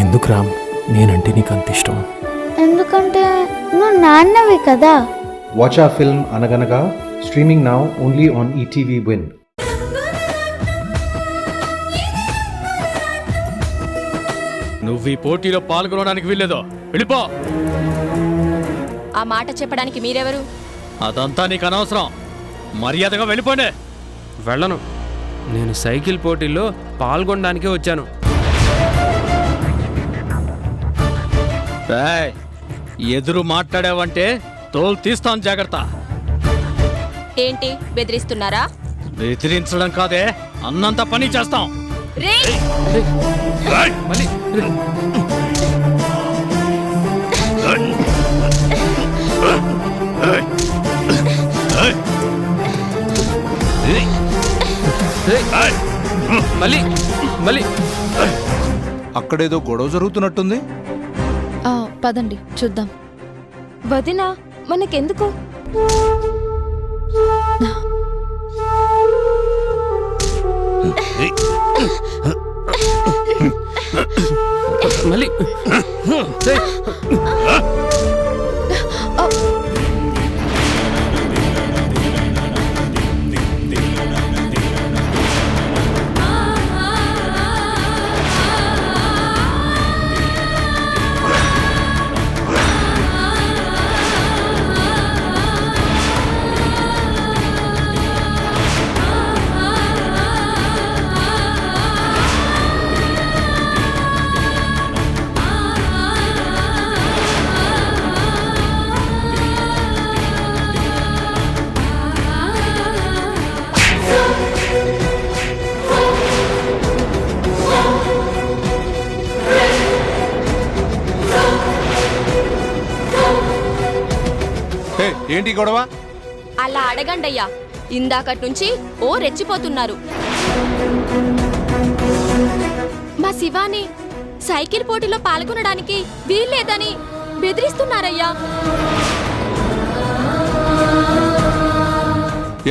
ఎందుకు రామ్ నేనంటే నీకు అంత ఇష్టం? ఎందుకంటే నువ్వు నాన్నవి కదా. Watch our film Anaganaga, streaming now only on ETV Win. నువ్వు ఈ పోటీలో పాల్గొనడానికి వీల్లేదో, వెళ్ళిపో. ఆ మాట చెప్పడానికి మీరెవరు? అదంతా నీకు అనవసరం. మర్యాదగా వెళ్ళిపోండి. వెళ్ళను. నేను సైకిల్ పోటీల్లో పాల్గొనడానికే వచ్చాను. ఏయ్, ఎదురు మాట్లాడావంటే తోలు తీస్తాను, జాగ్రత్త. ఏంటి బెదిరిస్తున్నారా? బెదిరించడం కాదే, అన్నంత పని చేస్తాం. రేయ్! మళ్ళీ మళ్ళీ మళ్ళీ అక్కడేదో గొడవ జరుగుతున్నట్టుంది. పదండి చూద్దాం. వదినా, మనకెందుకు? మళ్ళీ ఏంటి గొడవ? అలా అడగండయ్యా. ఇందాకటి నుంచి ఓ రెచ్చిపోతున్నారు. మా శివాని సైకిల్ పోటీలో పాల్గొనడానికి వీల్లేదని బెదిరిస్తున్నారయ్యా.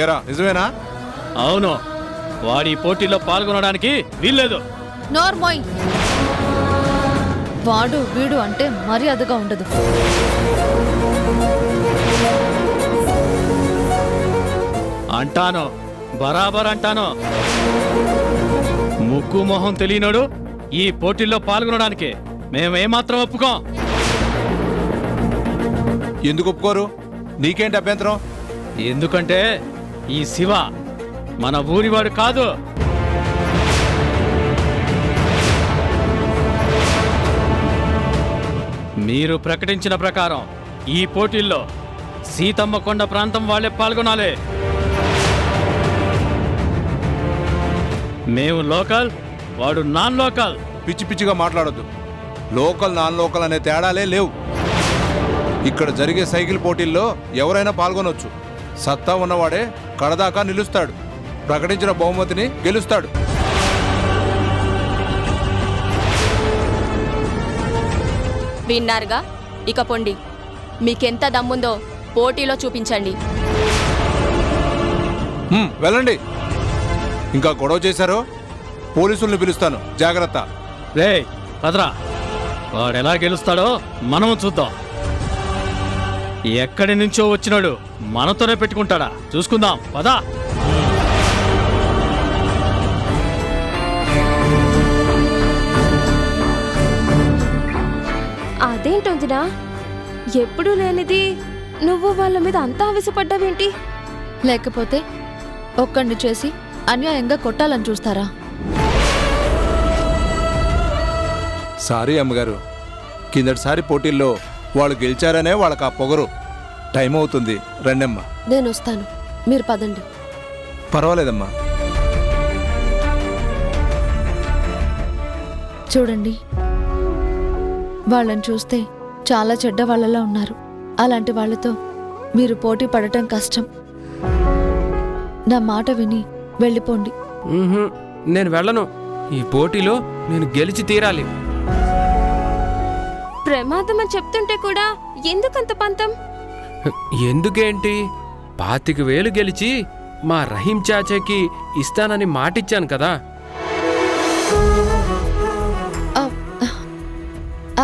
ఏరా, నిజమేనా? అవును, వాడి పోటీలో పాల్గొనడానికి వీల్లేదు. నోర్మోయ్, వాడు వీడు అంటే మర్యాదగా ఉండదు. అంటాను, బరాబర్ అంటాను. ముక్కు మొహం తెలియనోడు ఈ పోటీల్లో పాల్గొనడానికి మేమేమాత్రం ఒప్పుకోం. ఎందుకు ఒప్పుకోరు? నీకేంటి అభ్యంతరం? ఎందుకంటే ఈ శివ మన ఊరివాడు కాదు. మీరు ప్రకటించిన ప్రకారం ఈ పోటీల్లో సీతమ్మ కొండ ప్రాంతం వాళ్ళే పాల్గొనాలి. మేము లోకల్, వాడు నాన్ లోకల్. పిచ్చి పిచ్చిగా మాట్లాడొద్దు. లోకల్ నాన్ లోకల్ అనే తేడాలే లేవు. ఇక్కడ జరిగే సైకిల్ పోటీల్లో ఎవరైనా పాల్గొనొచ్చు. సత్తా ఉన్నవాడే కడదాకా నిలుస్తాడు, ప్రకటించిన బహుమతిని గెలుస్తాడు. విన్నారుగా, ఇక పొండి. మీకెంత దమ్ముందో పోటీలో చూపించండి. వెళ్ళండి. ఇంకా గొడవ చేశారో పోలీసుల్ని పిలుస్తాను, జాగ్రత్త. రేయ్ పదరా, వాడెలా గెలుస్తాడో మనం చూద్దాం. ఎక్కడి నుంచో వచ్చినాడు మనతోనే పెట్టుకుంటాడా చూసుకుందాం, పదా. అదేంటొందినా, ఎప్పుడూ లేనిది నువ్వు వాళ్ళ మీద అంతా ఆవేశపడ్డావేంటి? లేకపోతే ఒక్కడిని చేసి అన్యాయంగా కొట్టాలని చూస్తారా? సారీ అమ్మగారు, కిందటిసారి పోటీల్లో వాళ్ళు గెలిచారనే వాళ్ళకి ఆ పొగరు. టైం అవుతుంది, రండమ్మా. నేను వస్తాను, మీరు పదండి. పర్వాలేదమ్మా. చూడండి, వాళ్ళని చూస్తే చాలా చెడ్డ వాళ్ళలా ఉన్నారు. అలాంటి వాళ్ళతో మీరు పోటీ పడటం కష్టం. నా మాట విని వెళ్ళిపోండి. నేను వెళ్ళను. ఈ పోటీలో నేను గెలిచి తీరాలి. ప్రమాదం అని చెప్తుంటే కూడా ఎందుకంత పంతం? ఎందుకేంటి? 25,000 గెలిచి మా రహీం చాచాకి ఇస్తానని మాటిచ్చాను కదా.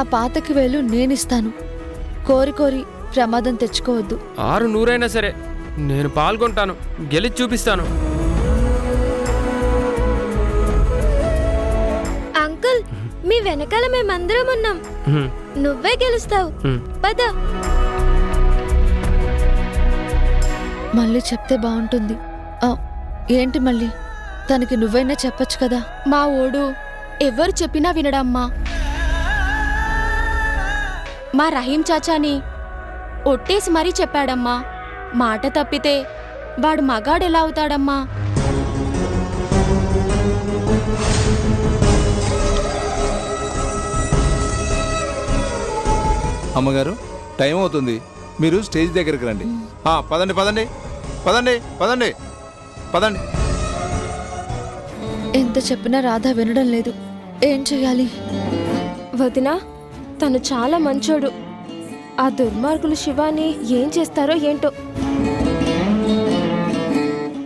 ఆ పాతకి వేలు నేనిస్తాను. కోరి కోరి ప్రమాదం తెచ్చుకోవద్దు. 600 సరే, నేను పాల్గొంటాను, గెలిచి చూపిస్తాను. అంకుల్, మీ వెనకాల మేమందరం ఉన్నాం. నువ్వే గెలుస్తావు. పద. మళ్ళీ చెప్తే బాగుంటుంది. ఏంటి మళ్ళీ? తనకి నువ్వైనా చెప్పొచ్చు కదా. మా ఓడు ఎవరు చెప్పినా వినడమ్మా. మా రహీం చాచాని ఒట్టేసి మరీ చెప్పాడమ్మా. మాట తప్పితే వాడు మగాడెలా అవుతాడమ్మా? అమ్మగారు, టైం అవుతుంది, మీరు స్టేజ్ దగ్గరికి రండి. పదండి పదండి పదండి పదండి పదండి. ఎంత చెప్పినా రాధ వినడం లేదు. ఏం చెయ్యాలి? వదినా, తను చాలా మంచోడు. ఆ దుర్మార్గులు శివాని ఏం చేస్తారో ఏంటో.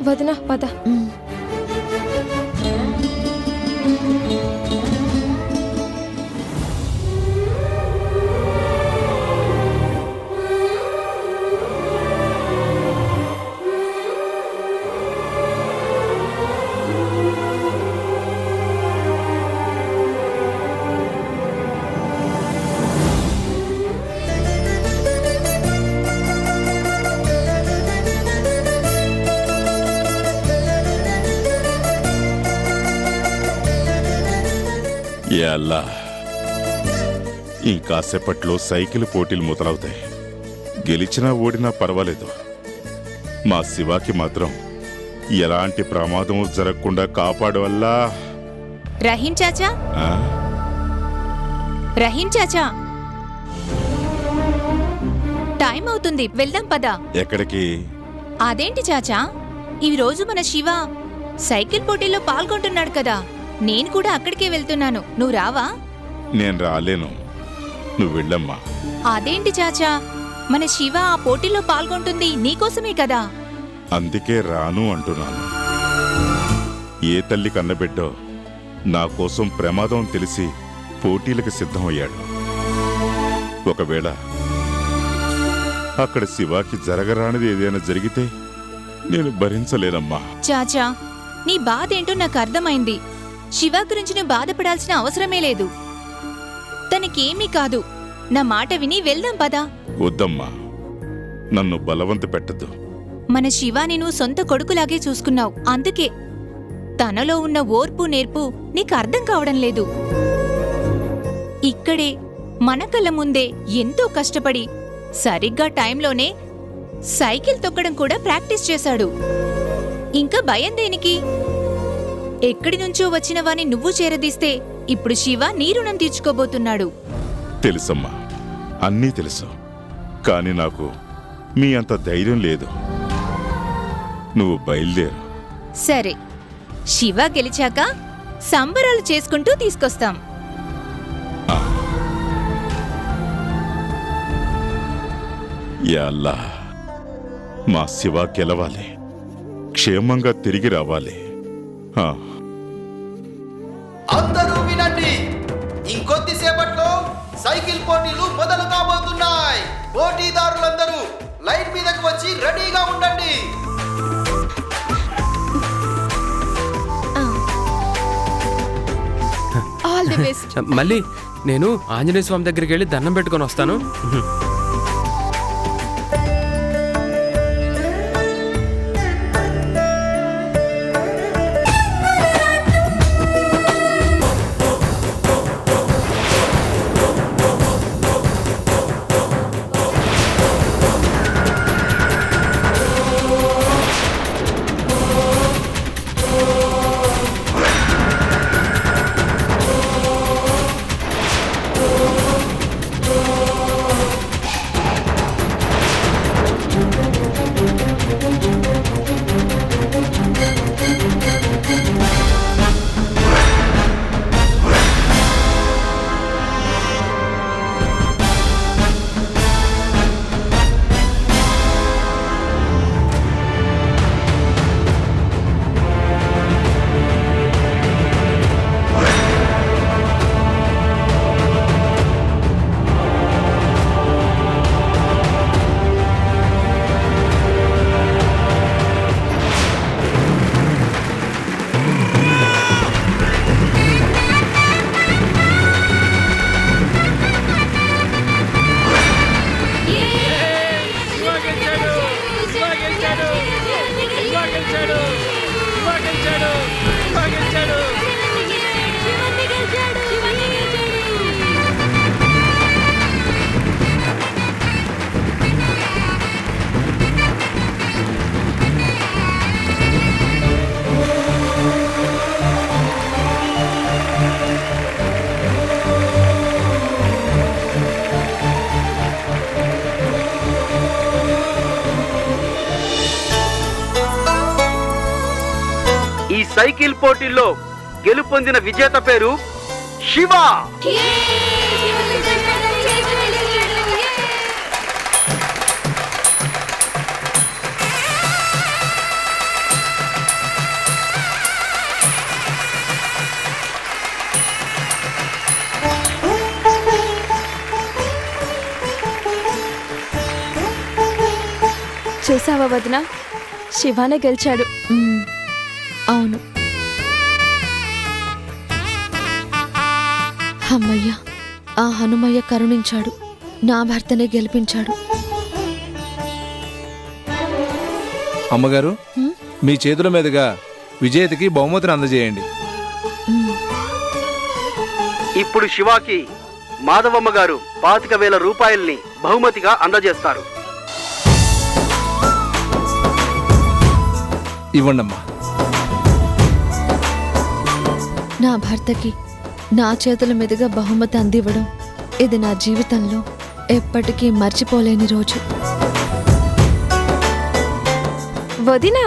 వదినా, పద. అల్లా, ఇంకాసేపట్లో సైకిల్ పోటీలు మొదలవుతాయి. గెలిచినా ఓడినా పర్వాలేదు, మా శివాకి మాత్రం ఎలాంటి ప్రమాదం జరగకుండా కాపాడు అల్లా. రహీం చాచా, రహీం చాచా, టైం అవుతుంది, వెళ్దాం పద. ఎక్కడికి? అదేంటి చాచా, ఈ రోజు మన శివ సైకిల్ పోటీలో పాల్గొంటున్నాడు కదా, నేను కూడా అక్కడికే వెళ్తున్నాను. నువ్వు రావా? నేను రాలేను, నువ్వు వెళ్ళమ్మా. అదేంటి చాచా, మన శివ ఆ పోటీలో పాల్గొంటుంది నీకోసమే కదా. అందుకే రాను అంటున్నాను. ఏ తల్లి కన్నబిడ్డో నా కోసం ప్రమాదం తెలిసి పోటీలకు సిద్ధమయ్యాడు. ఒకవేళ అక్కడ శివాకి జరగరానిది ఏదైనా జరిగితే నేను భరించలేనమ్మా. చాచా, నీ బాధ ఏంటో నాకు అర్థమైంది. శివ గురించి నువ్వు బాధపడాల్సిన అవసరమే లేదు. తనకేమీ కాదు. నా మాట విని వెళ్దాం పదా. వద్దమ్మా, నన్ను బలవంత పెట్టద్దు. మన శివాని నువ్వు సొంత కొడుకులాగే చూసుకున్నావు. అందుకే తనలో ఉన్న ఓర్పు నేర్పు నీకు అర్థం కావడం లేదు. ఇక్కడే మన కళ్ళ ముందే ఎంతో కష్టపడి సరిగ్గా టైంలోనే సైకిల్ తొక్కడం కూడా ప్రాక్టీస్ చేశాడు. ఇంకా భయం దేనికి? ఎక్కడి నుంచో వచ్చిన వాణ్ణి నువ్వు చేరదీస్తే ఇప్పుడు శివ నీ రుణం తీర్చుకోబోతున్నాడు. తెలుసమ్మా, అన్నీ తెలుసు. కాని నాకు మీ అంత ధైర్యం లేదు. నువ్వు బయలుదేరు. సరే, శివ గెలిచాక సంబరాలు చేసుకుంటూ తీసుకొస్తాం. యా అల్లా, మా శివ గెలవాలి, క్షేమంగా తిరిగి రావాలి. అందరూ వినండి, ఇంకొద్దిసేపట్లో సైకిల్ పోటీలు మొదలు కాబోతున్నాయి. పోటీదారులందరూ లైన్ మీదకు వచ్చి రెడీగా ఉండండి. All the best. మళ్ళీ నేను ఆంజనేయ స్వామి దగ్గరికి వెళ్ళి దండం పెట్టుకొని వస్తాను. సైకిల్ పోటీల్లో గెలుపొందిన విజేత పేరు శివ. చూసావా వదిన, శివానే గెలిచాడు. అవును. అమ్మయ్య, ఆ హనుమయ్య కరుణించాడు, నా భర్తనే గెలిపించాడు. అమ్మగారు, మీ చేతుల మీదుగా విజేతకి బహుమతిని అందజేయండి. ఇప్పుడు శివాకి మాధవమ్మ గారు 25,000 రూపాయల్ని బహుమతిగా అందజేస్తారు. ఇవ్వండమ్మా. నా భర్తకి నా చేతుల మీదుగా బహుమతి అందివ్వడం ఇది నా జీవితంలో ఎప్పటికీ మర్చిపోలేని రోజు. వదినా,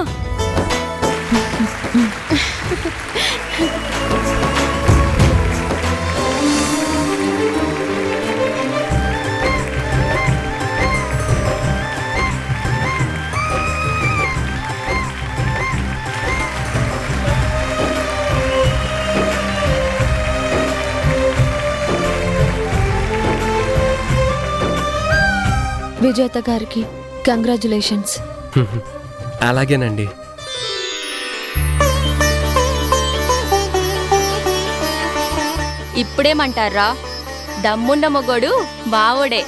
విజేత గారికి కంగ్రాచులేషన్స్. అలాగేనండి. ఇప్పుడేమంటారా? దమ్మున్న మొగోడు బావోడే.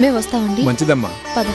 మేము వస్తామండి. మంచిదమ్మా. పద.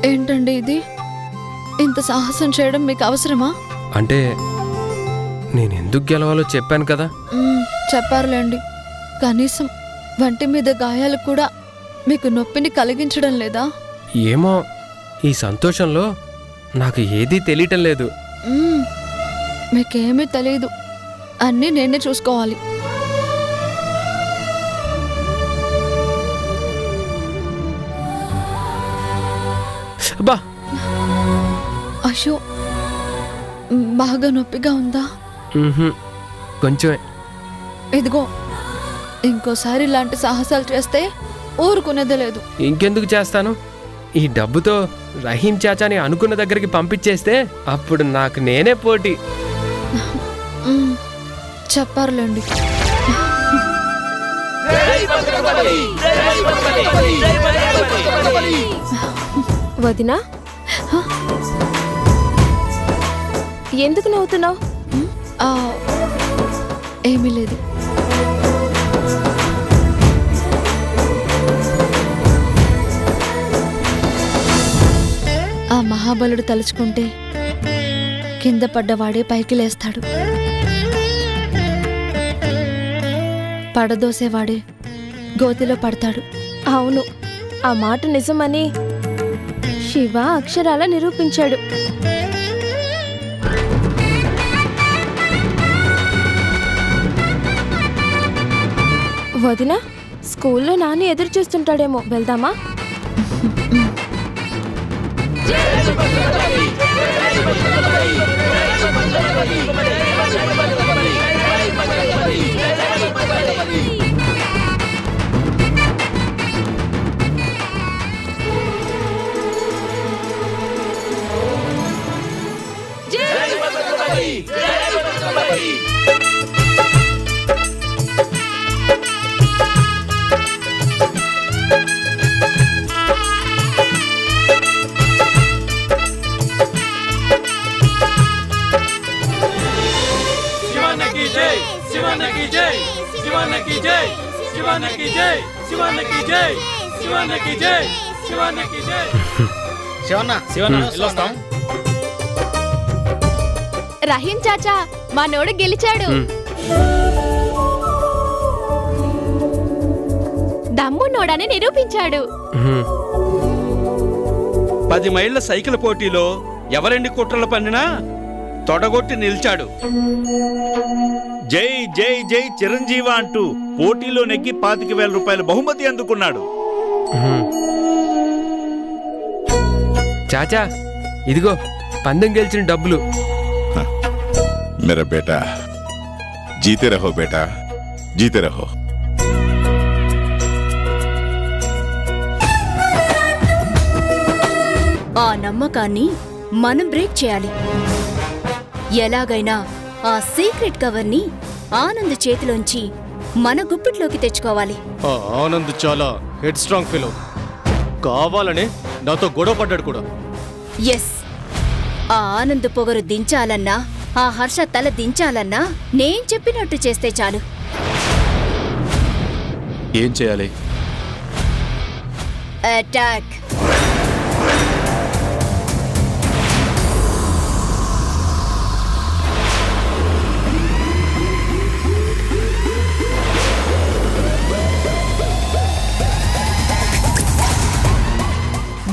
ఏంటండి ఇది? ఇంత సాహసం చేయడం మీకు అవసరమా? అంటే నేను ఎందుకు గెలవాలో చెప్పాను కదా. చెప్పారులేండి. కనీసం వంటి మీద గాయాలు కూడా మీకు నొప్పిని కలిగించడం లేదా? ఏమో, ఈ సంతోషంలో నాకు ఏదీ తెలియటం లేదు. మీకేమీ తెలియదు, అన్నీ నేనే చూసుకోవాలి. బా, అయ్యో, బాగా నొప్పిగా ఉందా? కొంచెమే. ఇదిగో, ఇంకోసారి ఇలాంటి సాహసాలు చేస్తే ఊరుకునేదే లేదు. ఇంకెందుకు చేస్తాను? ఈ డబ్బుతో రహీం చాచాని అనుకున్న దగ్గరికి పంపించేస్తే అప్పుడు నాకు నేనే పోటీ. చెప్పారులేండి. వదినా, ఎందుకు నవ్వుతున్నావు? ఆ, ఏమీ లేదు. ఆ మహాబలుడు తలుచుకుంటే కింద పడ్డవాడే పైకి లేస్తాడు, పడదోసేవాడే గోతిలో పడతాడు. అవును, ఆ మాట నిజమని శివ అక్షరాల నిరూపించాడు. వదినా, స్కూల్లో నాన్న ఎదురు చూస్తుంటాడేమో, వెళ్దామా? రహీం చాచా, మా నోడు గెలిచాడు. దమ్మున్నోడని నిరూపించాడు. 10 మైళ్ళ సైకిల్ పోటీలో ఎవరెన్ని కుట్రలు పన్నినా తొడగొట్టి నిలిచాడు. జై జై జై చిరంజీవ అంటూ పోటీలో నెగ్గి 25,000 రూపాయల బహుమతి అందుకున్నాడు. చాచా, ఇదిగో పందెం గెలిచిన డబ్బులు. मेरा बेटा जीते रहो बेटा, जीते रहो. ఆ నమ్మకాన్ని మనం బ్రేక్ చేయాలి. ఎలాగైనా ఆ సీక్రెట్ కవర్ ని ఆనంద్ చేతిలోంచి మన గుప్పిట్లోకి తెచ్చుకోవాలి. ఆనంద్ చాలా హెడ్ స్ట్రాంగ్ ఫెలో, కావాలనే నాతో గొడవ పడ్డాడు కూడా. ఎస్, ఆ ఆనంద్ పొగరు దించాలన్నా, ఆ హర్ష తల దించాలన్నా నేను చెప్పినట్టు చేస్తే చాలు. ఏం చేయాలి? Attack.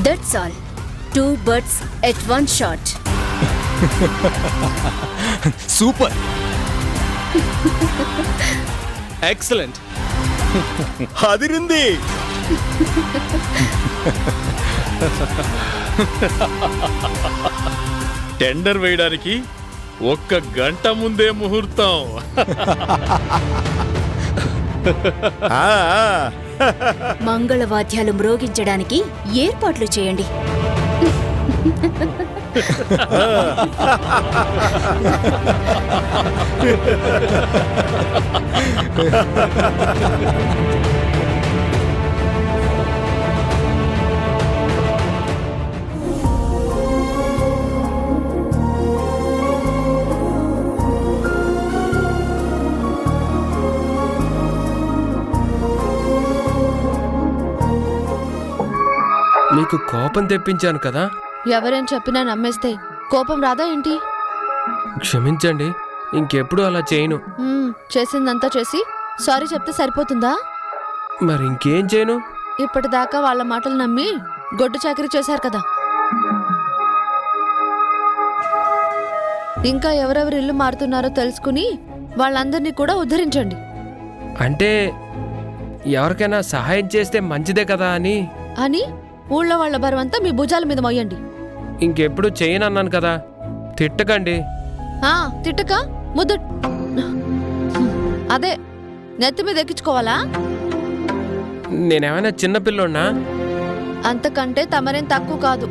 That's all. 2 birds at one shot. Super, excellent, Adirindi. Tender వేయడానికి 1 గంట ముందే ముహూర్తం. మంగళవాద్యాలు మ్రోగించడానికి ఏర్పాట్లు చేయండి. నీకు కోపం తెప్పించాను కదా. ఎవరేం చెప్పినా నమ్మేస్తే కోపం రాదా ఏంటి? క్షమించండి, ఇంకెప్పుడు అలా చేయను. చేసిందంతా చేసి సారీ చెప్తే సరిపోతుందా? మరి ఇంకేం చేయను? ఇప్పటిదాకా వాళ్ళ మాటలు నమ్మి గొడ్డు చాకరీ చేశారు కదా. ఇంకా ఎవరెవరు ఇల్లు మారుతున్నారో తెలుసుకుని వాళ్ళందరినీ కూడా ఉద్ధరించండి. అంటే ఎవరికైనా సహాయం చేస్తే మంచిదే కదా అని. అని ఊళ్ళో వాళ్ళ బరువంతా మీ భుజాల మీద మొయ్యండి. ఇంకెప్పుడు చేయనన్నాను కదా, తిట్టకండి. తిట్టక ముద్దు అదే నెత్తి మీద ఎక్కించుకోవాలా? నేనేమైనా చిన్నపిల్లోనా? అంతకంటే తమరేం తక్కువ కాదు.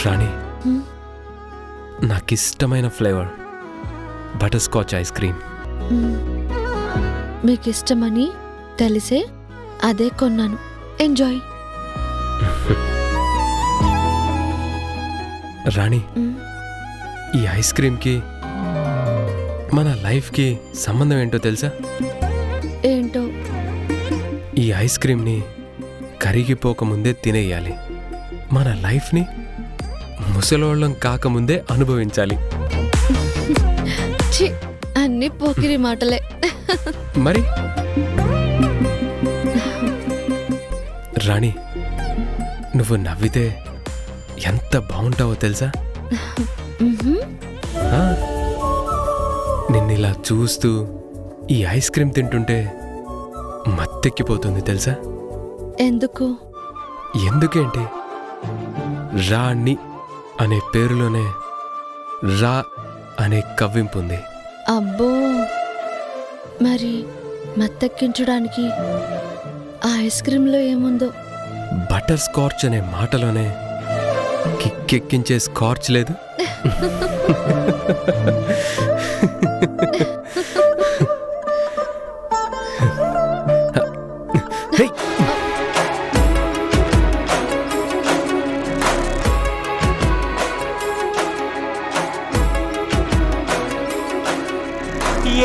రాణి, నాకిష్టమైన flavour butter scotch ice cream. మీకు ఇష్టమని తెలిసే అదే కొన్నాను. ఎంజాయ్. రాణి, ఈ ఐస్ క్రీమ్కి మన లైఫ్కి సంబంధం ఏంటో తెలుసా? ఏంటో? ఈ ఐస్ క్రీమ్ని కరిగిపోకముందే తినేయాలి. మన లైఫ్ని ముసలోళ్ళం కాకముందే అనుభవించాలి. ఛీ, అన్ని పోకిరి మాటలే. మరి రాణి, నువ్వు నవ్వితే ఎంత బాగుంటావో తెలుసా? నిన్నిలా చూస్తూ ఈ ఐస్ క్రీమ్ తింటుంటే మత్తెక్కిపోతుంది తెలుసా? ఎందుకు? ఎందుకేంటి, రాణి అనే పేరులోనే రా అనే కవ్వింపు ఉంది. అబ్బో, మరి మత్తెక్కించడానికి ఆ ఐస్ క్రీమ్లో ఏముందో? బటర్ స్కాచ్ అనే మాటలోనే కిక్కెక్కించే స్కాచ్ లేదు?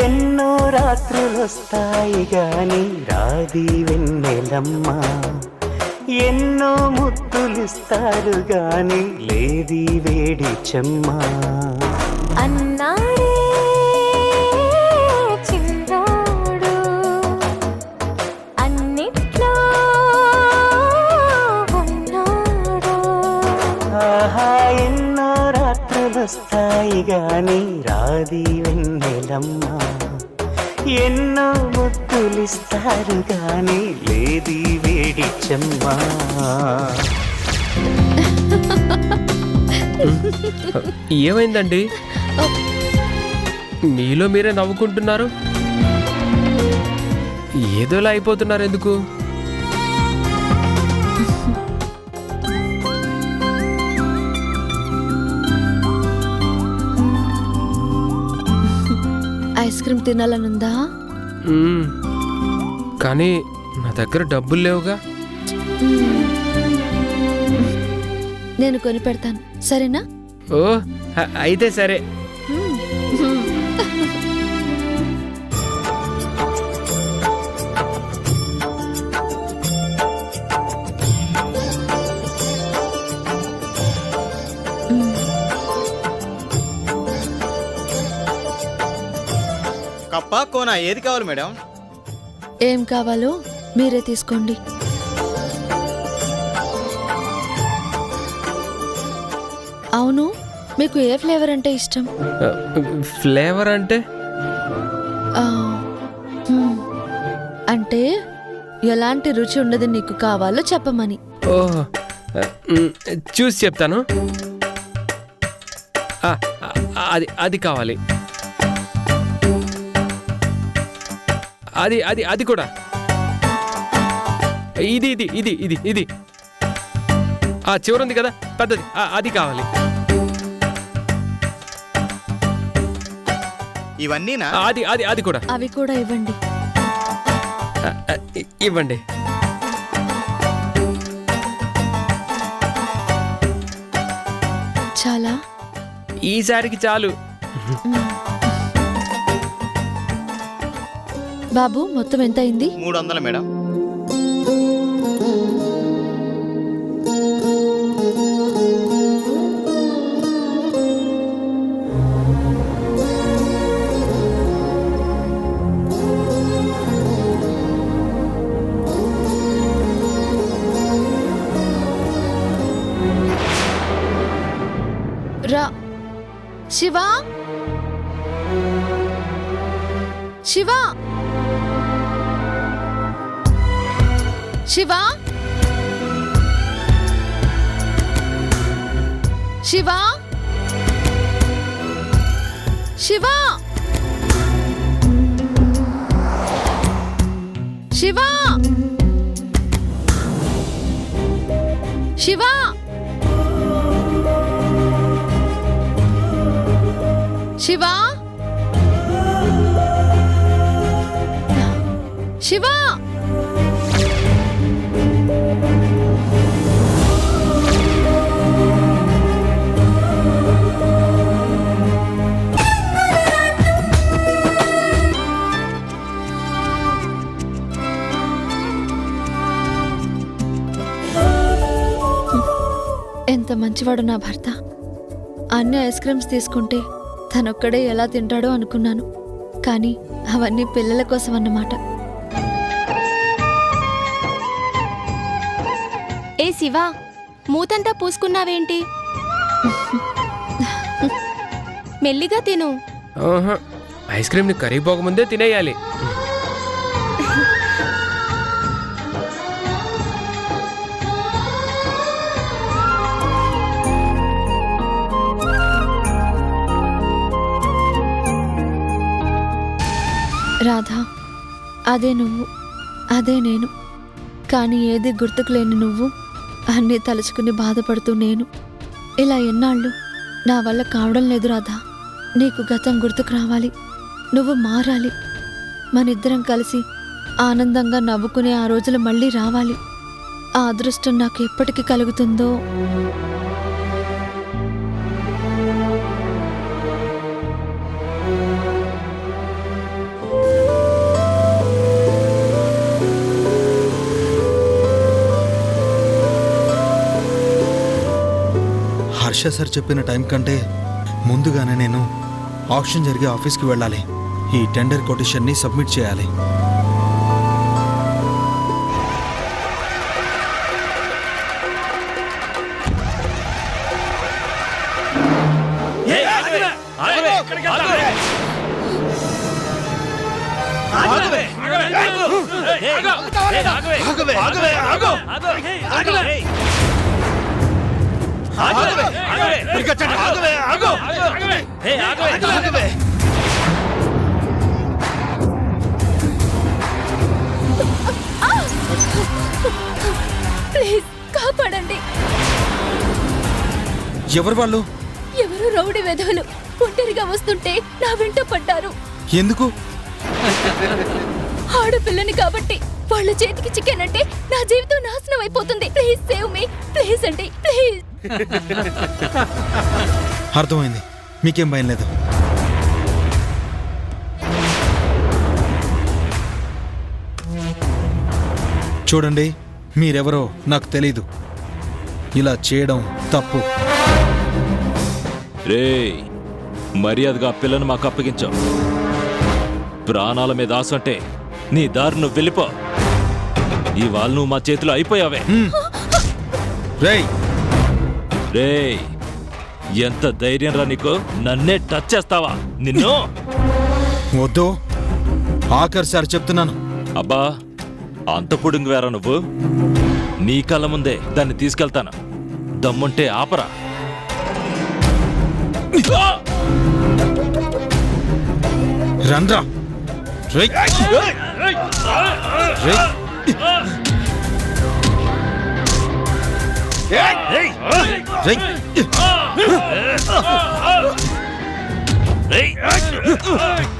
ఎన్నో రాత్రులొస్తాయి గాని రాది వెన్నెలమ్మ, ఎన్నో ముద్దులిస్తారు గాని లేది వేడి చెమ్మ. అన్నాడే చిన్నోడు అన్నిట్లో ఉన్నాడు. ఆహా, ఎన్నో రాత్రులొస్తాయి గాని రాది వెన్నెలమ్మ, ఎన్నో ముద్దులిస్తారు గాని లేది వేడి చెమ్మ. ఏమైందండి? మీలో మీరే నవ్వుకుంటున్నారు, ఏదోలా అయిపోతున్నారు ఎందుకు? ఐస్ క్రీమ్ తినాలనుందా? కానీ నా దగ్గర డబ్బులు లేవుగా. నేను కొని పెడతాను, సరేనా? ఓ, అయితే సరే. కప్ప కోనా ఏది కావాలి మేడం? ఏం కావాలో మీరే తీసుకోండి. అవును, మీకు ఏ ఫ్లేవర్ అంటే ఇష్టం? ఫ్లేవర్ అంటే ఆ, అంటే ఎలాంటి రుచి ఉన్నది నీకు కావాలో చెప్పమని. ఓహ్, చూసి చెప్తాను. అది అది కావాలి. అది అది అది కూడా. ఇది ఇది ఇది ఇది ఇది చివరుంది కదా పెద్దది, అది కావాలి. ఇవన్నీనా? అది అది అది కూడా. అవి కూడా ఇవ్వండి. ఇవ్వండి. చాలా? ఈసారికి చాలు. బాబు, మొత్తం ఎంత అయింది? 300 మేడం. రా శివా, శివా, శివా, శివా, శివా, శివా, శివా. శివా శివా ఎంత మంచివాడు నా భర్త. అన్ని ఐస్ క్రీమ్స్ తీసుకుంటే తనొక్కడే ఎలా తింటాడో అనుకున్నాను, కానీ అవన్నీ పిల్లల కోసం అన్నమాట. ఏ శివా, మూతంతా పూసుకున్నావేంటి? మెల్లిగా తిను. ఐస్ క్రీమ్ని కరిగిపోకముందే తినేయాలి. రాధా, అదే నువ్వు, అదే నేను. కానీ ఏది గుర్తుకు లేని నువ్వు, అన్నీ తలుచుకుని బాధపడుతూ నేను. ఇలా ఎన్నాళ్ళు నా వల్ల కావడం లేదు రాధా. నీకు గతం గుర్తుకు రావాలి, నువ్వు మారాలి, మనిద్దరం కలిసి ఆనందంగా నవ్వుకునే ఆ రోజులు మళ్ళీ రావాలి. ఆ అదృష్టం నాకు ఎప్పటికి కలుగుతుందో. హర్ష సార్ చెప్పిన టైం కంటే ముందుగానే నేను ఆక్షన్ జరిగే ఆఫీస్కి వెళ్ళాలి. ఈ టెండర్ కొటేషన్ని సబ్మిట్ చేయాలి. ప్లీజ్ కాపాడండి. ఎవరు వాళ్ళు? ఎవరు రౌడీ వెధవలు ఒంటరిగా వస్తుంటే నా వెంట పడ్డారు. ఎందుకు? ఆడపిల్లని కాబట్టి వాళ్ళ చేతికి చిక్కానంటే నా జీవితం నాశనం అయిపోతుంది. ప్లీజ్ సేవ్ మీ, ప్లీజ్ అండి, ప్లీజ్. అర్థమైంది, మీకేం భయం లేదు. చూడండి, మీరెవరో నాకు తెలీదు. ఇలా చేయడం తప్పు. రేయ్, మర్యాదగా పిల్లను మాకు అప్పగించావు. ప్రాణాల మీద ఆశ అంటే నీ దారి నువ్వు వెళ్ళిపో. ఇవాళ నువ్వు మా చేతిలో అయిపోయావే. రేయ్ రేయ్, ఎంత ధైర్యం రా నీకు? నన్నే టచ్ చేస్తావా? నిన్ను వద్దు, ఆఖరి సార్ చెప్తున్నాను. అబ్బా, అంత పుడుంగు వేరా నువ్వు? నీ కళ్ళ ముందే దాన్ని తీసుకెళ్తాను. దమ్ముంటే ఆపరా. రండ్రా. రేయ్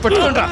పట్టుకోండ్రా.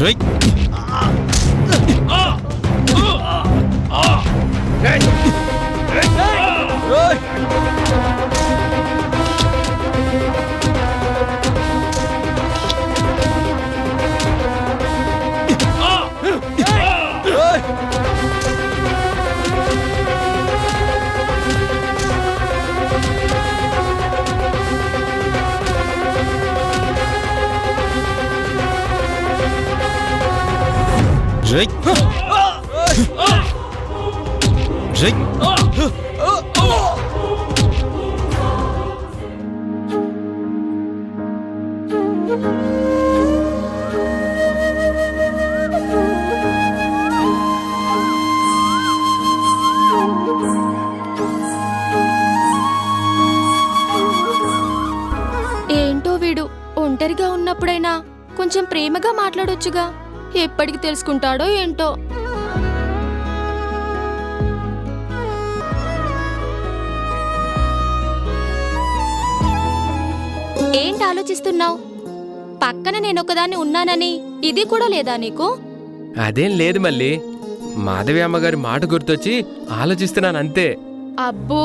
ఏంటో వీడు ఒంటరిగా ఉన్నప్పుడైనా కొంచెం ప్రేమగా మాట్లాడొచ్చుగా. ఎప్పటికి తెలుసుకుంటాడో ఏంటో. ఏంటి ఆలోచిస్తున్నావు? పక్కన నేనొకదాన్ని ఉన్నానని ఇది కూడా లేదా నీకు? అదేం లేదు మళ్ళీ, మాధవి అమ్మగారి మాట గుర్తొచ్చి ఆలోచిస్తున్నాను అంతే. అబ్బో,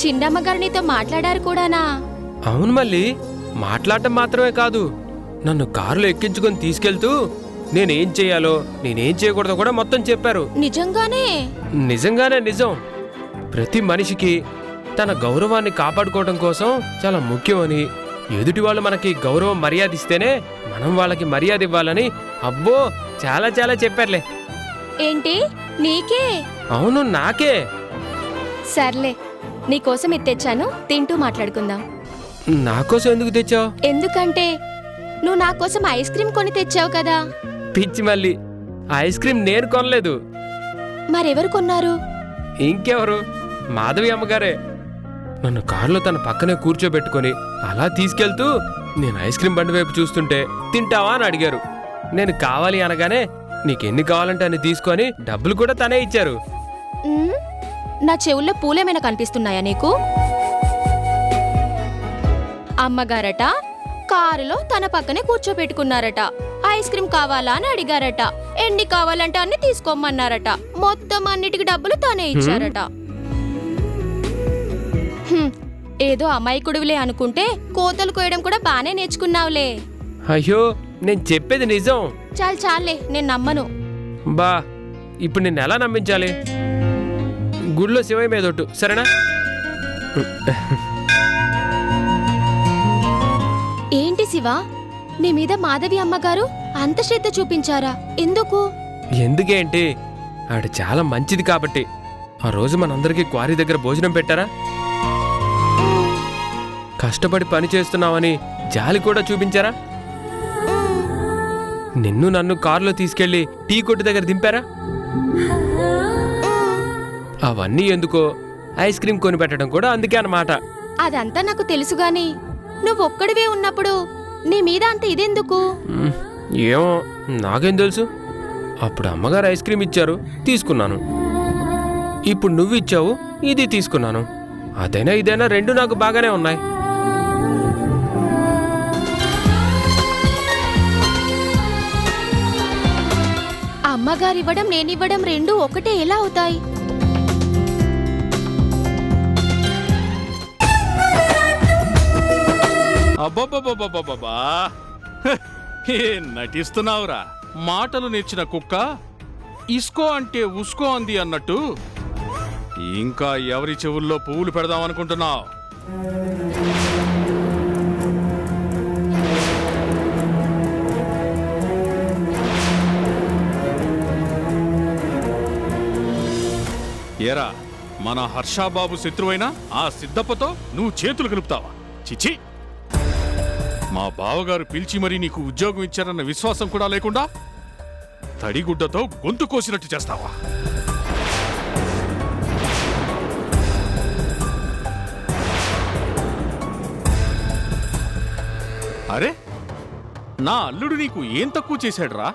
చిన్నమ్మగారు నీతో మాట్లాడారు కూడానా? అవును మళ్ళీ, మాట్లాడటం మాత్రమే కాదు, నన్ను కారులో ఎక్కించుకొని తీసుకెళ్తూ నేనేం చేయాలో నేనేం చేయకూడదో కూడా మొత్తం చెప్పారు. నిజంగానే? నిజంగానే నిజం. ప్రతి మనిషికి తన గౌరవాన్ని కాపాడుకోవడం కోసం చాలా ముఖ్యమని, ఎదుటి వాళ్ళు మనకి గౌరవం మర్యాద ఇస్తేనే మనం వాళ్ళకి మర్యాద ఇవ్వాలని అబ్బో చాలా చాలా చెప్పారులే. ఏంటి నీకే? అవును నాకే. సర్లే, నీకోసం ఇది తెచ్చాను, తింటూ మాట్లాడుకుందాం. నాకోసం ఎందుకు తెచ్చావు? ఎందుకంటే నువ్వు నా కోసం ఐస్ క్రీమ్ కొని తెచ్చావు కదా. పిచ్చి మళ్ళీ, ఐస్ క్రీమ్ నేను కొనలేదు. మరెవరు కొన్నారు? ఇంకెవరు, మాధవి అమ్మగారే. నన్ను కారులో తన పక్కనే కూర్చోబెట్టుకొని అలా తీసుకెళ్తూ నేను ఐస్ క్రీమ్ బండి వైపు చూస్తుంటే తింటావా అని అడిగారు. నేను కావాలి అనగానే నీకెన్ని కావాలంటే అన్ని తీసుకొని డబ్బులు కూడా తనే ఇచ్చారు. నా చెవుల్లో పూలేమైనా కనిపిస్తున్నాయా నీకు? అమ్మగారట కారులో తన పక్కనే కూర్చోబెట్టుకున్నారట. ఐస్ క్రీమ్ కావాలా అని అడిగారట. ఎన్ని కావాలంటే అన్ని తీసుకోమన్నారట. మొత్తం అన్నిటికి డబ్బులు తనే ఇచ్చారట. ఏదో అమాయకుడివిలే అనుకుంటే కోతలు కోయడం కూడా బానే నేర్చుకున్నావులే. అయ్యో, నేను చెప్పేది నిజం. చాలే, నేను నమ్మను. బా, ఇప్పుడు నిన్ను ఎలా నమ్మించాలి? గుడిలో శివయ్య మీదొట్టు, సరేనా? ఏంటి శివ, నీ మీద మాధవి అమ్మగారు అంత శ్రద్ధ చూపించారా? ఎందుకు? ఎందుకేంటి, ఆవిడ చాలా మంచిది కాబట్టి. ఆ రోజు మనందరికీ క్వారీ దగ్గర భోజనం పెట్టారా? కష్టపడి పని చేస్తున్నావని జాలి కూడా చూపించారా? నిన్ను నన్ను కారులో తీసుకెళ్లి టీ కొట్టు దగ్గర దింపారా? అవన్నీ ఎందుకో ఐస్ క్రీమ్ కొనిపెట్టడం కూడా అందుకే అన్నమాట. అదంతా నాకు తెలుసుగాని నువ్వొక్కడివే ఉన్నప్పుడు నీ మీద అంత ఇదెందుకు? ఏమో, నాకేం తెలుసు. అప్పుడు అమ్మగారు ఐస్ క్రీమ్ ఇచ్చారు, తీసుకున్నాను. ఇప్పుడు నువ్వు ఇచ్చావు, ఇది తీసుకున్నాను. అదైనా ఇదైనా రెండు నాకు బాగానే ఉన్నాయి. అమ్మగారివ్వడం నేనివ్వడం రెండు ఒకటే ఎలా అవుతాయి? అబ్బబ్బబ్బబ్బబ్బబ్బా, ఏం నటిస్తున్నావురా? మాటలు నేర్చిన కుక్క ఇస్కో అంటే ఉస్కో అంది అన్నట్టు ఇంకా ఎవరి చెవుల్లో పువ్వులు పెడదామనుకుంటున్నావు? ఏరా, మన హర్షాబాబు శత్రువైనా ఆ సిద్ధప్పతో నువ్వు చేతులు కలుపుతావా? చిచి, మా బావగారు పిలిచి మరీ నీకు ఉద్యోగం ఇచ్చారన్న విశ్వాసం కూడా లేకుండా తడిగుడ్డతో గొంతు కోసినట్టు చేస్తావా? అరే, నా అల్లుడు నీకు ఏం తక్కువ చేశాడురా?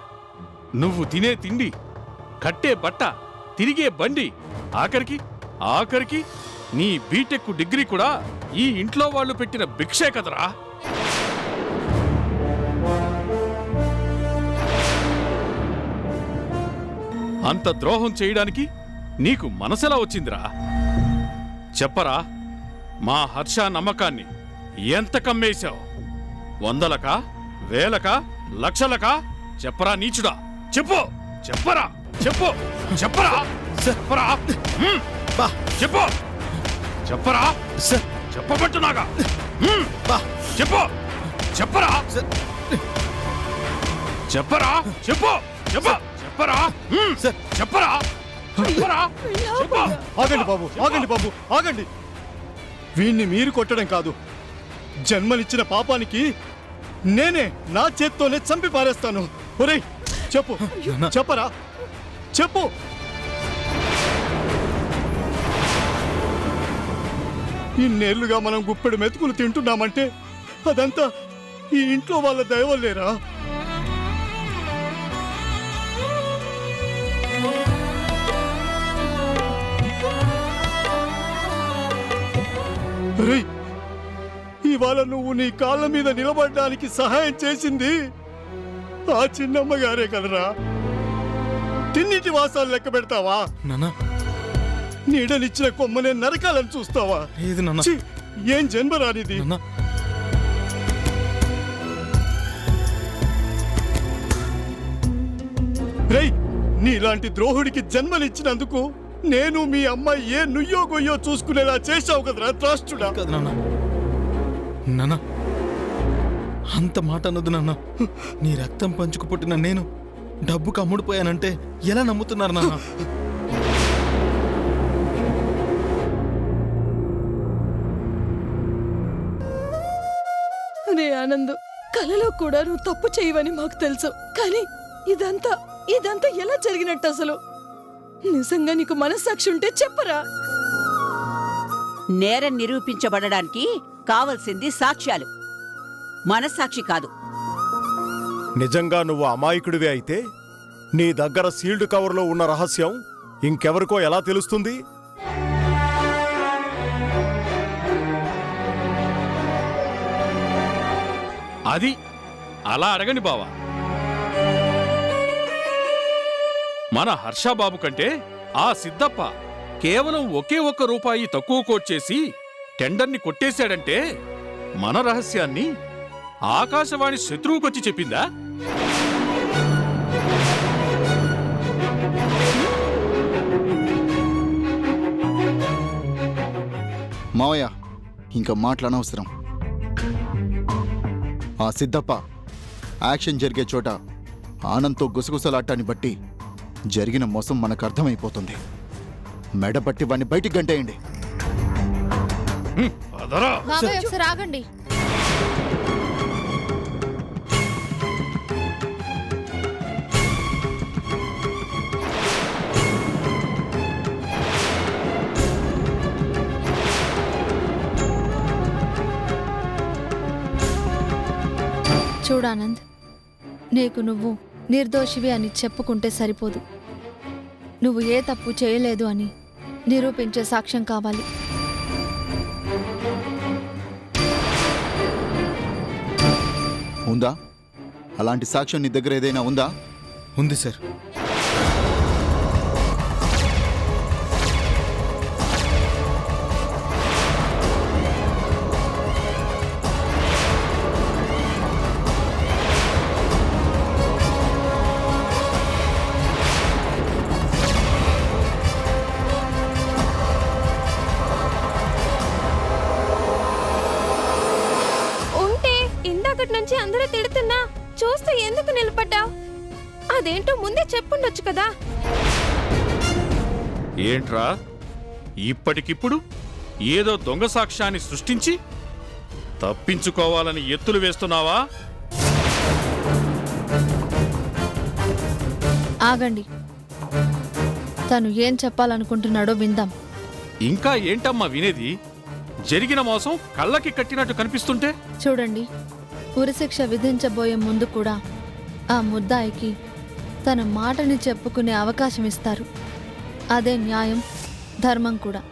నువ్వు తినే తిండి, కట్టే బట్ట, తిరిగే బండి, ఆఖరికి నీ బీటెక్ డిగ్రీ కూడా ఈ ఇంట్లో వాళ్ళు పెట్టిన భిక్షే కదరా? అంత ద్రోహం చేయడానికి నీకు మనసెలా వచ్చిందిరా? చెప్పరా, మా హర్ష నమ్మకాన్ని ఎంత కమ్మేశావు? వందలకా, వేలకా, లక్షలకా? చెప్పరా నీచుడా, చెప్పు, చెప్పరా, చెప్పు, చెప్పరా, చెప్పరా, చెప్పు, చెప్పరా, చెప్పబట్టునాగా, చెప్పు, చెప్పరా, చెప్పరా, చెప్పు, చెప్పు, చెప్పరా, చెప్పరా, చెప్పరా, చెప్పు. ఆగండి బాబు, ఆగండి బాబు, ఆగండి. వీణ్ణి మీరు కొట్టడం కాదు, జన్మనిచ్చిన పాపానికి నేనే నా చేత్తోనే చంపి పారేస్తాను. ఒరేయ్ చెప్పు, చెప్పరా, చెప్పు. ఇన్నేళ్లుగా మనం గుప్పెడు మెతుకులు తింటున్నామంటే అదంతా ఈ ఇంట్లో వాళ్ళ దయవల్లేరా? ఇవాళ నువ్వు నీ కాళ్ళ మీద నిలబడడానికి సహాయం చేసింది ఆ చిన్నమ్మ గారే కదరా. తిన్నిటి వాసాలు లెక్క పెడతావా? నీడనిచ్చిన కొమ్మనే నరకాలని చూస్తావా? ఛీ, ఏం జన్మరానిది. రేయ్, నీలాంటి ద్రోహుడికి జన్మనిచ్చినందుకు నేను మీ అమ్మాయి ఏ నుయ్యో గొయ్యో చూసుకునేలా చేశావు కదరా త్రాష్టుడా. నాన్న, అంత మాట అనొద్దు నాన్న. నీ రక్తం పంచుకు పుట్టిన నేను డబ్బుకు అమ్ముడుపోయానంటే ఎలా నమ్ముతున్నారు నాన్న? రే ఆనంద్, కలలో కూడా నువ్వు తప్పు చేయవని మాకు తెలుసు, కానీ ఇదంతా ఎలా జరిగినట్టు అసలు? నిజంగా నీకు మనస్సాక్షి ఉంటే చెప్పరా? నేరం నిరూపించబడడానికి కావలసింది సాక్ష్యాలు, మనస్సాక్షి కాదు. నిజంగా నువ్వు అమాయకుడివే అయితే నీ దగ్గర సీల్డ్ కవర్లో ఉన్న రహస్యం ఇంకెవరికో ఎలా తెలుస్తుంది? అది అలా అడగండి బావా. మన హర్షబాబు కంటే ఆ సిద్ధప్ప కేవలం ఒకే ఒక్క రూపాయి తక్కువ కోట్ చేసి టెండర్ని కొట్టేశాడంటే మన రహస్యాన్ని ఆకాశవాణి శత్రువుకొచ్చి చెప్పిందా? మావయ్య, ఇంకా మాట్లాడనవసరం. ఆ సిద్ధప్ప యాక్షన్ జరిగే చోట ఆనంద్తో గుసగుసలాటాన్ని బట్టి జరిగిన మోసం మనకు అర్థమైపోతుంది. మెడబట్టి వాడిని బయటికి గంటేయండి. బాబాయ్ ఒకసారి ఆగండి. చూడానంద్, నీకు నువ్వు నిర్దోషివి అని చెప్పుకుంటే సరిపోదు. నువ్వు ఏ తప్పు చేయలేదు అని నిరూపించే సాక్ష్యం కావాలి. ఉందా? అలాంటి సాక్ష్యం నీ దగ్గర ఏదైనా ఉందా? ఉంది సార్. నుంచి అందరూ తిడుతున్నా చూస్తూ ఎందుకు నిలబడ్డావు? అదేంటో ముందే చెప్పుండొచ్చు కదా. ఏంట్రా, ఇప్పటికిప్పుడు ఏదో దొంగ సాక్ష్యాన్ని సృష్టించి తప్పించుకోవాలని ఎత్తులు వేస్తున్నావా? ఆగండి, తను ఏం చెప్పాలనుకుంటున్నాడో విందాం. ఇంకా ఏంటమ్మా వినేది? జరిగిన మోసం కళ్ళకి కట్టినట్టు కనిపిస్తుంటే. చూడండి, ఉరిశిక్ష విధించబోయే ముందు కూడా ఆ ముద్దాయికి తన మాటని చెప్పుకునే అవకాశం ఇస్తారు. అదే న్యాయం, ధర్మం కూడా.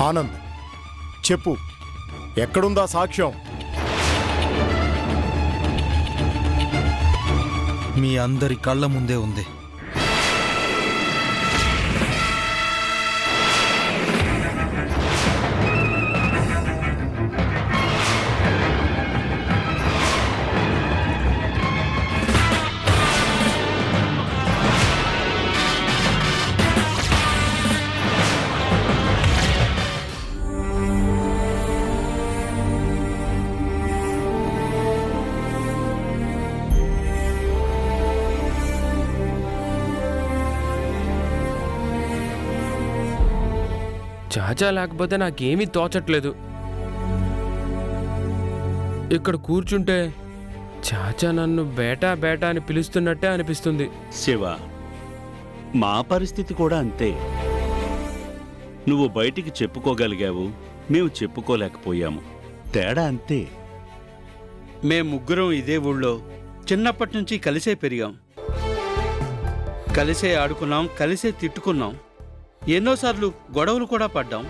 ఆనంద్, చెప్పు, ఎక్కడుందా సాక్ష్యం? మీ అందరి కళ్ళ ముందే ఉంది. చాచా లేకపోతే నాకేమీ తోచట్లేదు. ఇక్కడ కూర్చుంటే చాచా నన్ను బేటా బేటా అని పిలుస్తున్నట్టే అనిపిస్తుంది. శివ, మా పరిస్థితి కూడా అంతే. నువ్వు బయటికి చెప్పుకోగలిగావు, మేము చెప్పుకోలేకపోయాము. తేడా అంతే. మేం ముగ్గురం ఇదే ఊళ్ళో చిన్నప్పటి నుంచి కలిసే పెరిగాం. కలిసే ఆడుకున్నాం, కలిసే తిట్టుకున్నాం, ఎన్నోసార్లు గొడవలు కూడా పడ్డాం.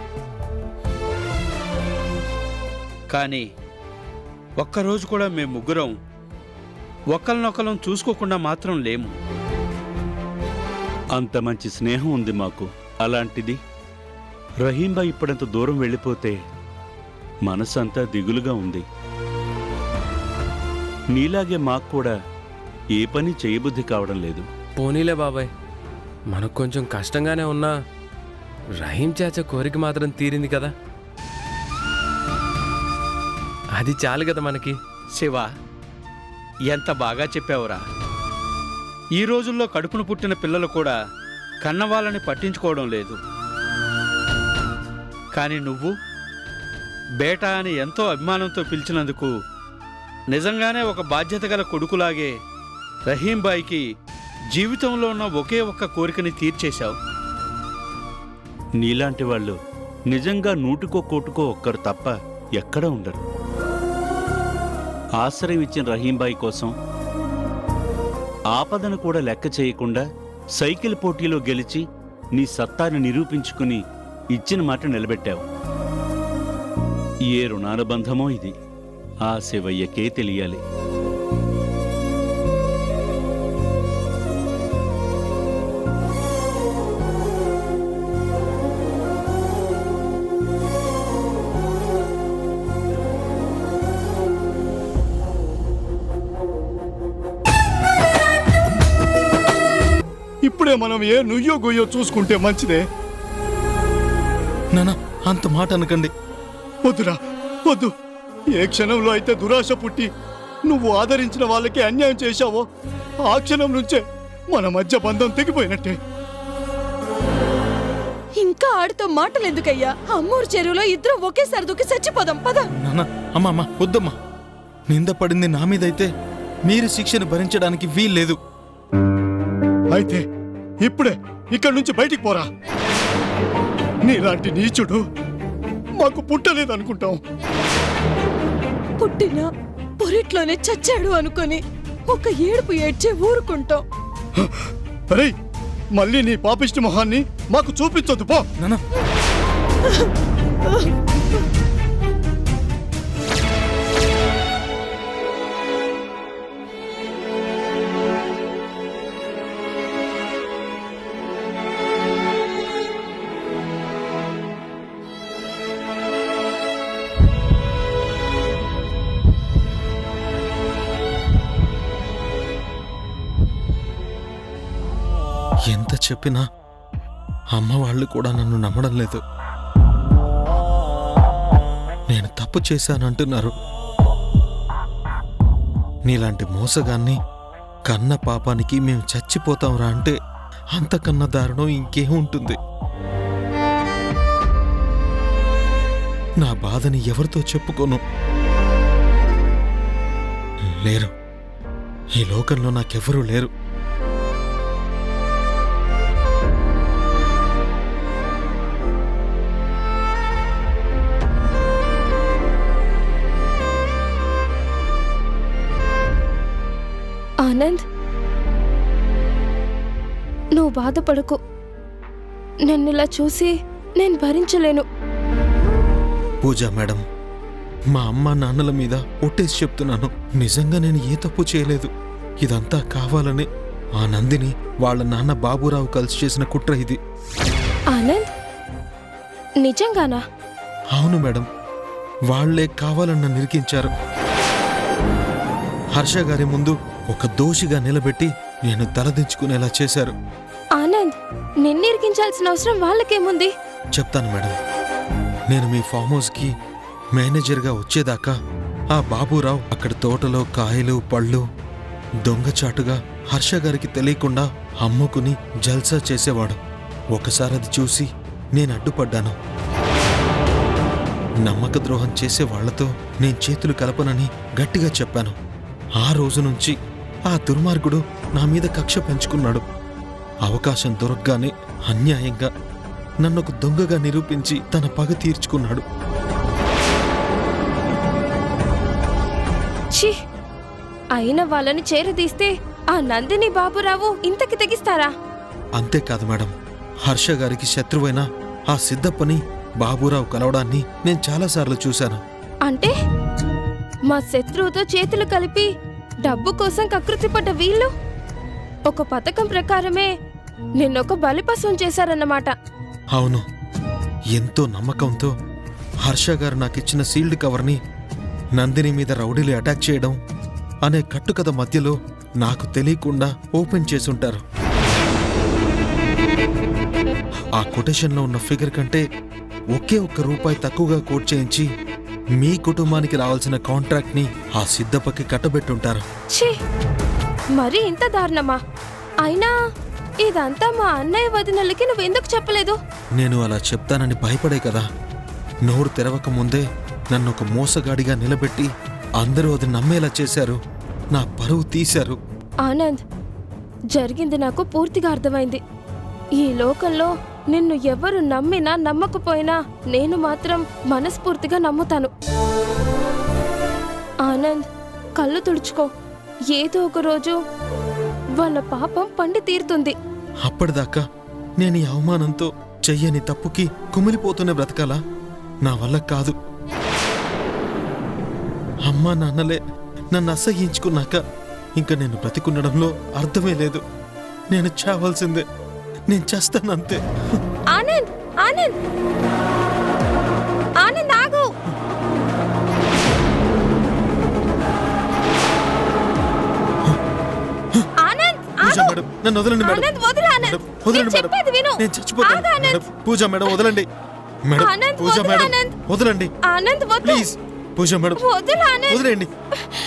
కానీ ఒక్కరోజు కూడా మేము ముగ్గురం ఒకరినొకరం చూసుకోకుండా మాత్రం లేము. అంత మంచి స్నేహం ఉంది మాకు. అలాంటిది రహీంబాయ్ ఇప్పుడంత దూరం వెళ్ళిపోతే మనసంతా దిగులుగా ఉంది. నీలాగే మాకు కూడా ఏ పని చేయబుద్ధి కావడం లేదు. పోనీలే బాబాయ్, మనకు కొంచెం కష్టంగానే ఉన్నా రహీం చాచా కోరిక మాత్రం తీరింది కదా, అది చాలు కదా మనకి. శివ, ఎంత బాగా చెప్పావురా. ఈ రోజుల్లో కడుపును పుట్టిన పిల్లలు కూడా కన్నవాళ్ళని పట్టించుకోవడం లేదు. కానీ నువ్వు బేటా అని ఎంతో అభిమానంతో పిలిచినందుకు నిజంగానే ఒక బాధ్యత గల కొడుకులాగే రహీంబాయికి జీవితంలో ఉన్న ఒకే ఒక్క కోరికని తీర్చేశావు. నీలాంటి వాళ్ళు నిజంగా నూటికో కోటుకో ఒక్కరు తప్ప ఎక్కడ ఉండరు. ఆశ్రయం ఇచ్చిన రహీంబాయి కోసం ఆపదను కూడా లెక్క చేయకుండా సైకిల్ పోటీలో గెలిచి నీ సత్తాను నిరూపించుకుని ఇచ్చిన మాట నిలబెట్టావు. ఏ రుణానుబంధమో ఇది ఆ శివయ్యకే తెలియాలి. ఇప్పుడే మనం ఏ నుయ్యో గొయ్యో చూసుకుంటే మంచిదే. నానా, అంత మాట అనకండి. వద్దురా, వద్దు. ఏ క్షణంలో అయితే దురాశ పుట్టి నువ్వు ఆదరించిన వాళ్ళకి అన్యాయం చేశావో ఆ క్షణం నుంచే మన మధ్య బంధం తెగిపోయినట్టే. ఇంకా ఆడితో మాటలు ఎందుకయ్యా? అమ్మూరు చెరువులో ఇద్దరం ఒకేసారి దూకి చచ్చిపోదాం, పద. నానా, అమ్మా వద్దమ్మా. నింద పడింది నా మీదైతే మీరు శిక్షను భరించడానికి వీల్లేదు. అయితే ఇప్పుడే ఇక్కడి నుంచి బయటికి పోరా. నీలాంటి నీచుడు మాకు పుట్టలేదనుకుంటాం. పుట్టినా పొరిట్లోనే చచ్చాడు అనుకొని ఒక ఏడుపు ఏడ్చే ఊరుకుంటాం. అరే, మళ్ళీ నీ పాపిష్టి మొహాన్ని మాకు చూపించొద్దు, పో. ఎంత చెప్పినా అమ్మ వాళ్ళు కూడా నన్ను నమ్మడం లేదు. నేను తప్పు చేశానంటున్నారు. నీలాంటి మోసగాన్ని కన్న పాపానికి మేము చచ్చిపోతాంరా అంటే అంతకన్నా దారుణం ఇంకేముంటుంది? నా బాధని ఎవరితో చెప్పుకోను. లేరు, ఈ లోకంలో నాకెవరూ లేరు. ఆనంద్, నువ్వు బాధపడకు. నన్నిలా చూసి నేను భరించలేను. పూజా మేడం, మా అమ్మ నాన్నల మీద ఒట్టేసి చెప్తున్నాను, నిజంగా నేను ఏ తప్పు చేయలేదు. ఇదంతా కావాలని ఆ నందిని వాళ్ళ నాన్న బాబురావు కలిసి చేసిన కుట్ర ఇది. ఆనంద్ నిజంగానా? అవును మేడం, వాళ్లే కావాలన్న నిరికించారు. హర్ష గారి ముందు ఒక దోషిగా నిలబెట్టి నేను తలదించుకునేలా చేశారు. ఆనంద్ నిన్నిరికించాల్సిన అవసరం వాళ్ళకేముంది? చెప్తాను మేడం. నేను మీ ఫామ్ హౌస్కి మేనేజర్గా వచ్చేదాకా ఆ బాబురావు అక్కడ తోటలో కాయలు పళ్ళు దొంగచాటుగా హర్ష గారికి తెలియకుండా అమ్ముకుని జల్సా చేసేవాడు. ఒకసారి అది చూసి నేను అడ్డుపడ్డాను. నమ్మక ద్రోహం చేసే వాళ్లతో నేను చేతులు కలపనని గట్టిగా చెప్పాను. ఆ రోజు నుంచి ఆ దుర్మార్గుడు నా మీద కక్ష పెంచుకున్నాడు. అవకాశం దొరకగానే అన్యాయంగా నన్నొక దొంగగా నిరూపించి తన పగ తీర్చుకున్నాడు. ఛీ! అయిన వాళ్ళని చేరదీస్తే ఆ నందిని బాబురావు ఇంతకి తెగిస్తారా? అంతేకాదు మేడం, హర్ష గారికి శత్రువైన ఆ సిద్ధప్పని బాబురావు కలవడాన్ని నేను చాలాసార్లు చూశాను. అంటే మా శత్రువుతో చేతులు కలిపి డబ్బు కోసం కకృతిపడ్డ వీళ్ళు ఒక పథకం ప్రకారమే నిన్నొక బలిపశువుని చేశారన్నమాట. అవును, ఎంతో నమ్మకంతో హర్ష గారు నాకిచ్చిన సీల్డ్ కవర్ని నందిని మీద రౌడీలు అటాక్ చేయడం అనే కట్టుకథ మధ్యలో నాకు తెలియకుండా ఓపెన్ చేసుంటారు. ఆ కొటేషన్లో ఉన్న ఫిగర్ కంటే ఒకే ₹1 తక్కువగా కోట్ చేయించి మీ కుటుంబానికి రావాల్సిన కాంట్రాక్ట్ని ఆ సిద్ధప్పకి కట్టబెట్టుంటారు. ఛీ! మరి ఇంత దారుణమా? అయినా ఇదంతా మా అన్నయ్య వదినలకి నువ్వెందుకు చెప్పలేదు? నేను అలా చెప్తానని భయపడే కదా. నోరు తెరవక ముందే నన్ను ఒక మోసగాడిగా నిలబెట్టి అందరూ అది నమ్మేలా చేశారు. నా పరువు తీశారు. ఆనంద్, జరిగింది నాకు పూర్తిగా అర్థమైంది. ఈ లోకంలో నిన్ను ఎవరు నమ్మినా నమ్మకపోయినా నేను మాత్రం మనస్ఫూర్తిగా నమ్ముతాను. ఆనంద్, కళ్ళు తుడుచుకో. ఏదో ఒక రోజు వాళ్ళ పాపం పండి తీరుతుంది. అప్పటిదాకా నేను ఈ అవమానంతో చెయ్యని తప్పుకి కుమిలిపోతూనే బ్రతకాలా? నా వల్ల కాదు. అమ్మా నాన్నలే నన్ను అసహ్యించుకున్నాక ఇంక నేను బ్రతికుండడంలో అర్థమే లేదు. నేను చావాల్సిందే. నేను చేస్తానంతే. ఆనంద్, ఆనంద్, ఆనంద్ ఆగు. ఆనంద్ ఆగు. మేడం, నన్ను వదలండి మేడం. ఆనంద్ వదిలు. ఆనంద్, వదలండి నేను మేడం. చెప్పేది విను. నేను చచ్చిపోతాను. ఆగు ఆనంద్. మేడం, పూజ మేడం వదలండి. మేడం, ఆనంద్, పూజ వదలు మేడం ఆనంద్. వదలండి. ఆనంద్ వద్దు. ప్లీజ్ పూజ మేడం వదలు ఆనంద్. వదిలేండి.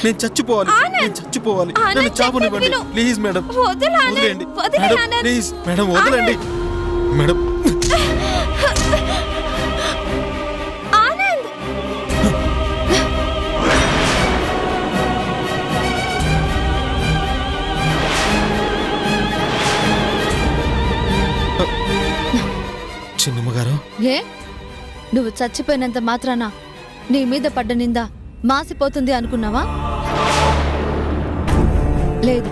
నేను చచ్చిపోవాలి. ఆనంద్. నేను చచ్చిపోవాలి. ఆనంద్, నన్ను చావనివ్వండి. చెప్పేది విను. ప్లీజ్ మేడం వదలు ఆనంద్. వదిలేండి. వదిలే మేడం, ఆనంద్. ప్లీజ్ మేడం వదలండి. మేడం ఆనంద్, చిన్నమ్మగారు, ఏ నువ్వు చచ్చిపోయినంత మాత్రాన నీ మీద పడ్డ నింద మాసిపోతుంది అనుకున్నావా? లేదు,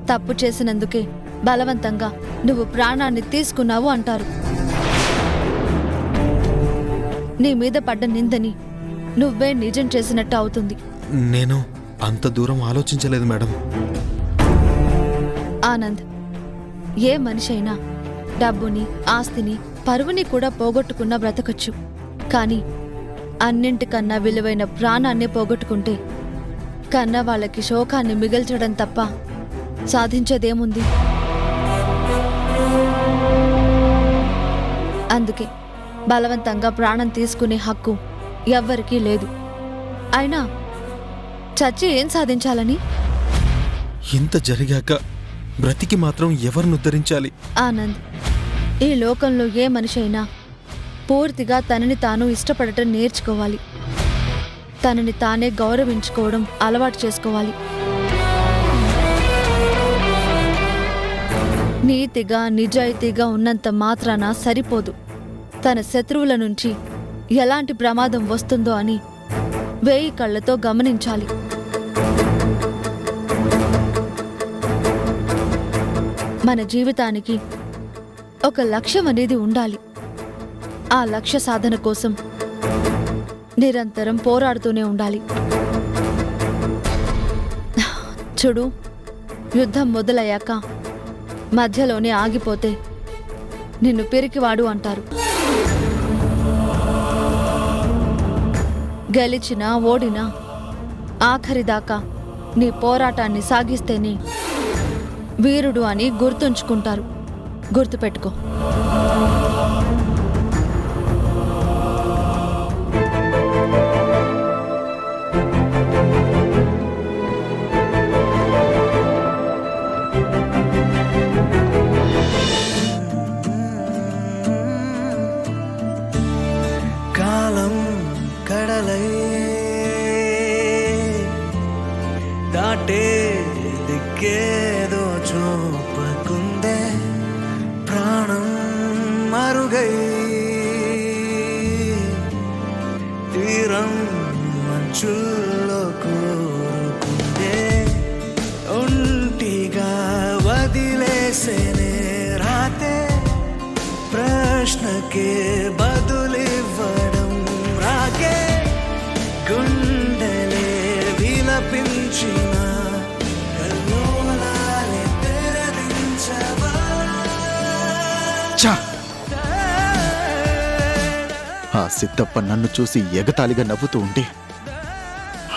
తప్పు చేసినందుకే బలవంతంగా నువ్వు ప్రాణాన్ని తీసుకున్నావు అంటారు. నీ మీద పడ్డ నిందని నువ్వే నిజం చేసినట్టు అవుతుంది. నేను అంత దూరం ఆలోచించలేదు మేడం. ఆనంద్, ఏ మనిషి అయినా డబ్బుని, ఆస్తిని, పరువుని కూడా పోగొట్టుకున్నా బ్రతకచ్చు. కానీ అన్నింటికన్నా విలువైన ప్రాణాన్ని పోగొట్టుకుంటే కన్నా వాళ్ళకి శోకాన్ని మిగల్చడం తప్ప సాధించేదేముంది? అందుకే బలవంతంగా ప్రాణం తీసుకునే హక్కు ఎవ్వరికీ లేదు. అయినా చచ్చి ఏం సాధించాలని? ఇంత జరిగాక బ్రతికి మాత్రం ఎవరిని ఉద్ధరించాలి? ఆనంద్, ఈ లోకంలో ఏ మనిషి అయినా పూర్తిగా తనని తాను ఇష్టపడటం నేర్చుకోవాలి. తనని తానే గౌరవించుకోవడం అలవాటు చేసుకోవాలి. నీతిగా నిజాయితీగా ఉన్నంత మాత్రాన సరిపోదు. తన శత్రువుల నుంచి ఎలాంటి ప్రమాదం వస్తుందో అని 1000 కళ్ళతో గమనించాలి. మన జీవితానికి ఒక లక్ష్యం అనేది ఉండాలి. ఆ లక్ష్య సాధన కోసం నిరంతరం పోరాడుతూనే ఉండాలి. చూడు, యుద్ధం మొదలయ్యాక మధ్యలోనే ఆగిపోతే నిన్ను పిరికివాడు అంటారు. గెలిచినా ఓడినా ఆఖరిదాకా నీ పోరాటాన్ని సాగిస్తేనే వీరుడు అని గుర్తుంచుకుంటారు. గుర్తుపెట్టుకో. కాలం కడలై దాటే దిక్కేదో చూపకుందే ప్రాణం మరుగై తీరం మంచుల్లో కోరుకుందే ఒంటిగా వదిలేసేనే రాతే ప్రశ్నకే బదులివ్వడం రాగే గుండెలే విలపించిన కల్లోలాలే తెరదించవా. ఆ సిద్ధప్ప నన్ను చూసి ఎగతాళిగా నవ్వుతూ ఉంటే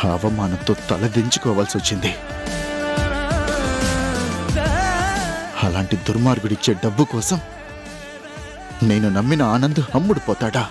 అవమానంతో తలదించుకోవాల్సి వచ్చింది. అలాంటి దుర్మార్గుడిచ్చే డబ్బు కోసం నేను నమ్మిన ఆనంద్ అమ్ముడు పోతాడా?